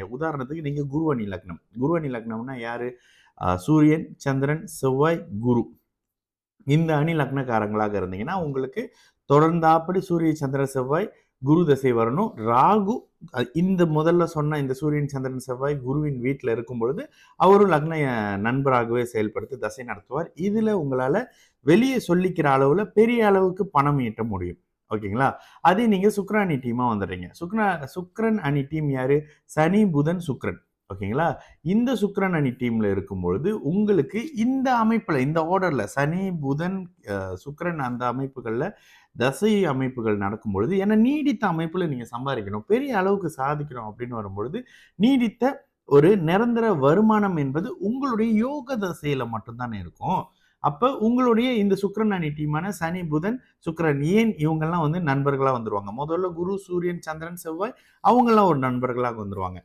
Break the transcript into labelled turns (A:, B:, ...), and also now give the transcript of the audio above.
A: உதாரணத்துக்கு நீங்க குருவணி லக்னம். குருவணி லக்னம்னா யாரு? சூரியன், சந்திரன், செவ்வாய், குரு. இந்த அணி லக்னக்காரங்களாக இருந்தீங்கன்னா, உங்களுக்கு தொடர்ந்தாப்படி சூரிய, சந்திர, செவ்வாய், குரு தசை வரணும். ராகு இந்த முதல்ல சொன்ன இந்த சூரியன், சந்திரன், செவ்வாய் குருவின் வீட்ல இருக்கும் பொழுது, அவரும் லக்ன நண்பராகவே செயல்படுத்தி தசை நடத்துவார். இதுல உங்களால வெளிய சொல்லிக்கிற அளவுல பெரிய அளவுக்கு பணம் ஈட்ட முடியும். ஓகேங்களா? அதே நீங்க சுக்கிர அணி டீமா வந்துடுறீங்க. சுக்கிரன் அணி டீம் யாரு? சனி, புதன், சுக்கிரன். ஓகேங்களா? இந்த சுக்கிரன் அணி டீம்ல இருக்கும்பொழுது, உங்களுக்கு இந்த அமைப்புல, இந்த ஆர்டர்ல சனி, புதன், சுக்கிரன் அந்த அமைப்புகள்ல தசை அமைப்புகள் நடக்கும்பொழுது, ஏன்னா நீடித்த அமைப்புல நீங்க சம்பாதிக்கணும். பெரிய அளவுக்கு சாதிக்கணும் அப்படின்னு வரும்பொழுது, நீடித்த ஒரு நிரந்தர வருமானம் என்பது உங்களுடைய யோக தசையில மட்டும் தானே இருக்கும். அப்ப உங்களுடைய இந்த சுக்கிரன் அணி டீமான சனி, புதன், சுக்கிரன் ஏன் இவங்கெல்லாம் வந்து நண்பர்களா வந்துருவாங்க. முதல்ல குரு, சூரியன், சந்திரன், செவ்வாய் அவங்கெல்லாம் ஒரு நண்பர்களாக வந்துருவாங்க.